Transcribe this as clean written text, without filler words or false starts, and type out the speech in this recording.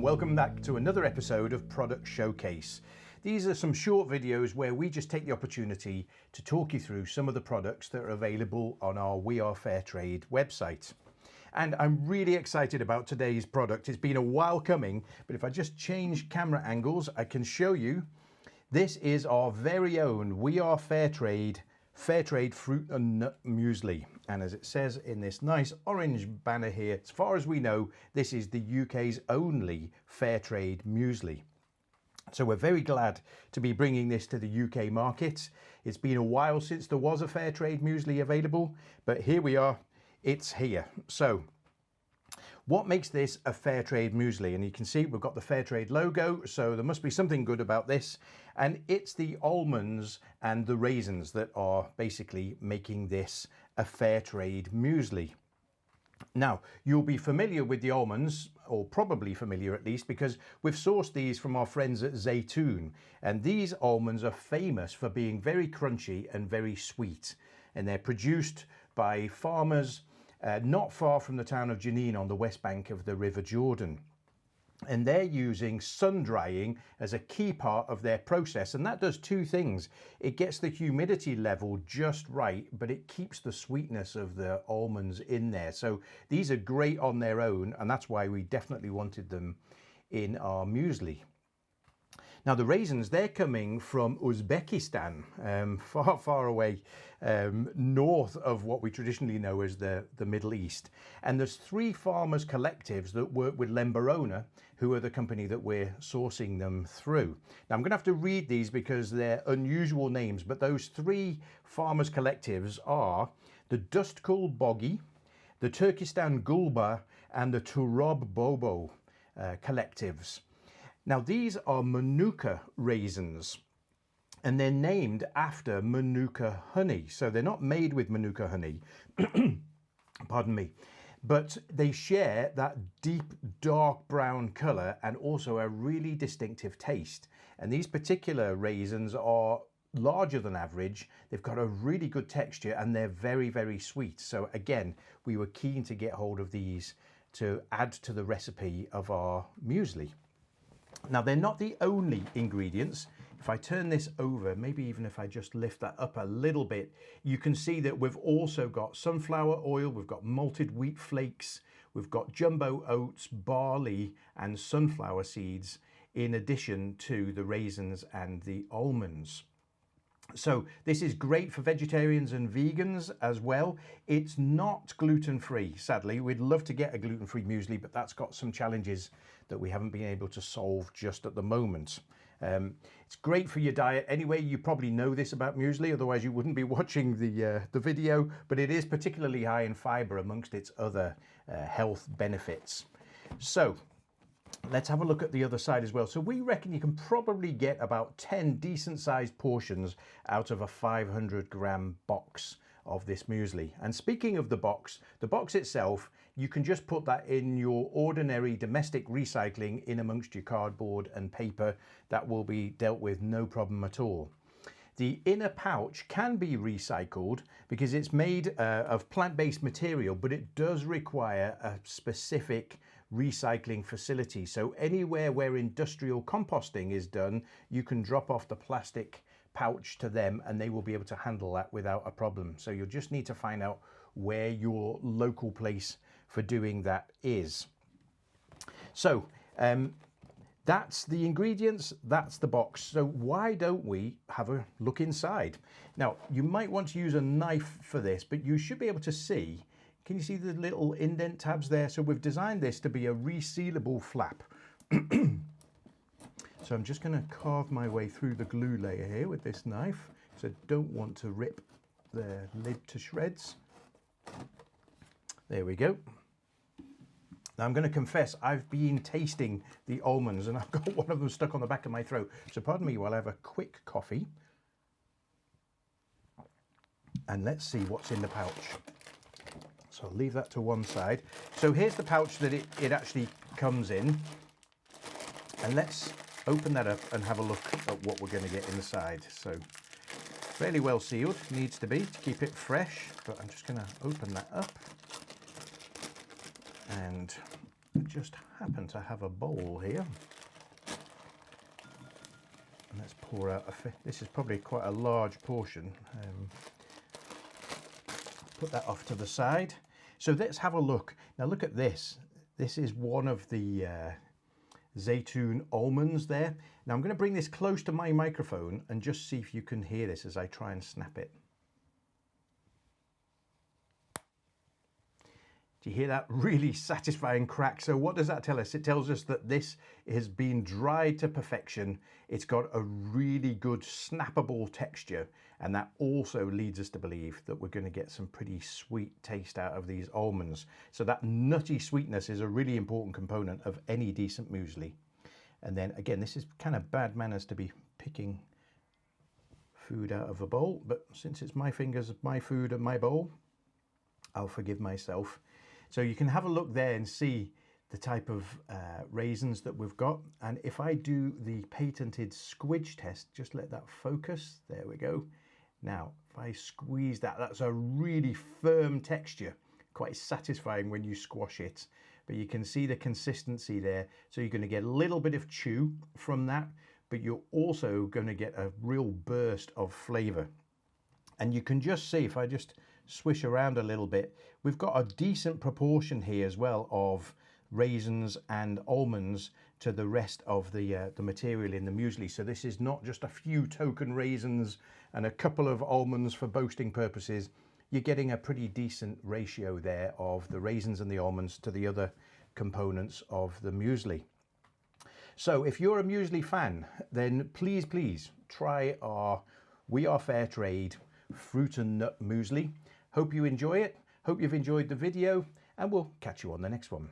and welcome back to another episode of Product Showcase. These are some short videos where we just take the opportunity to talk you through some of the products that are available on our We Are Fair Trade website. And I'm really excited about today's product. It's been a while coming, but if I just change camera angles, I can show you. This is our very own We Are Fair Trade Fruit and Nut Muesli. And as it says in this nice orange banner here, as far as we know, this is the UK's only Fair Trade Muesli. So we're very glad to be bringing this to the UK market. It's been a while since there was a Fair Trade Muesli available, but here we are, it's here. So what makes this a Fair Trade Muesli? And you can see we've got the Fair Trade logo, so there must be something good about this. And it's the almonds and the raisins that are basically making this a Fair Trade Muesli. Now, you'll be familiar with the almonds, or probably familiar at least, because we've sourced these from our friends at Jenin. And these almonds are famous for being very crunchy and very sweet. And they're produced by farmers not far from the town of Jenin on the west bank of the River Jordan. And they're using sun drying as a key part of their process. And that does two things. It gets the humidity level just right, but it keeps the sweetness of the almonds in there. So these are great on their own, and that's why we definitely wanted them in our muesli. Now the raisins, they're coming from Uzbekistan, far, far away north of what we traditionally know as the Middle East. And there's three farmers collectives that work with Lemberona, who are the company that we're sourcing them through. Now I'm going to have to read these because they're unusual names, but those three farmers collectives are the Dustkul Bogi, the Turkistan Gulba, and the Turab Bobo collectives. Now these are Manuka raisins, and they're named after Manuka honey. So they're not made with Manuka honey, pardon me, but they share that deep dark brown color and also a really distinctive taste. And these particular raisins are larger than average. They've got a really good texture and they're very, very sweet. So again, we were keen to get hold of these to add to the recipe of our muesli. Now they're not the only ingredients. If I turn this over, maybe even if I just lift that up a little bit, you can see that we've also got sunflower oil, we've got malted wheat flakes, we've got jumbo oats, barley and sunflower seeds, in addition to the raisins and the almonds. So this is great for vegetarians and vegans as well. It's not gluten-free, sadly. We'd love to get a gluten-free muesli, but that's got some challenges that we haven't been able to solve just at the moment. It's great for your diet anyway. You probably know this about muesli, otherwise you wouldn't be watching the video, but it is particularly high in fiber amongst its other health benefits. So let's have a look at the other side as well. So we reckon you can probably get about 10 decent sized portions out of a 500 gram box of this muesli. And speaking of the box itself, you can just put that in your ordinary domestic recycling in amongst your cardboard and paper. That will be dealt with no problem at all. The inner pouch can be recycled because it's made of plant-based material, but it does require a specific recycling facility. So anywhere where industrial composting is done, you can drop off the plastic pouch to them and they will be able to handle that without a problem. So you'll just need to find out where your local place for doing that is. So that's the ingredients, that's the box. So why don't we have a look inside? Now, you might want to use a knife for this, but you should be able to see, can you see the little indent tabs there? So we've designed this to be a resealable flap. So I'm just going to carve my way through the glue layer here with this knife. So don't want to rip the lid to shreds. There we go. Now I'm going to confess, I've been tasting the almonds and I've got one of them stuck on the back of my throat. So pardon me while I have a quick coffee. And let's see what's in the pouch. So I'll leave that to one side. So here's the pouch that it actually comes in. And let's open that up and have a look at what we're going to get inside. So fairly well sealed, needs to be, to keep it fresh. But I'm just going to open that up. And I just happen to have a bowl here. And let's pour out this is probably quite a large portion. Put that off to the side. So let's have a look. Now look at this. This is one of the zaytun almonds there. Now I'm going to bring this close to my microphone and just see if you can hear this as I try and snap it. Do you hear that really satisfying crack? So what does that tell us? It tells us that this has been dried to perfection. It's got a really good snappable texture, and that also leads us to believe that we're going to get some pretty sweet taste out of these almonds. So that nutty sweetness is a really important component of any decent muesli. And then again, this is kind of bad manners to be picking food out of a bowl, but since it's my fingers, my food and my bowl, I'll forgive myself. So you can have a look there and see the type of raisins that we've got. And if I do the patented squidge test, just let that focus. There we go. Now, if I squeeze that, that's a really firm texture, quite satisfying when you squash it. But you can see the consistency there. So you're going to get a little bit of chew from that, but you're also going to get a real burst of flavor. And you can just see, if I just swish around a little bit, we've got a decent proportion here as well of raisins and almonds to the rest of the material in the muesli. So this is not just a few token raisins and a couple of almonds for boasting purposes. You're getting a pretty decent ratio there of the raisins and the almonds to the other components of the muesli. So if you're a muesli fan, then please try our We Are Fair Trade fruit and nut muesli. Hope you enjoy it. Hope you've enjoyed the video, and we'll catch you on the next one.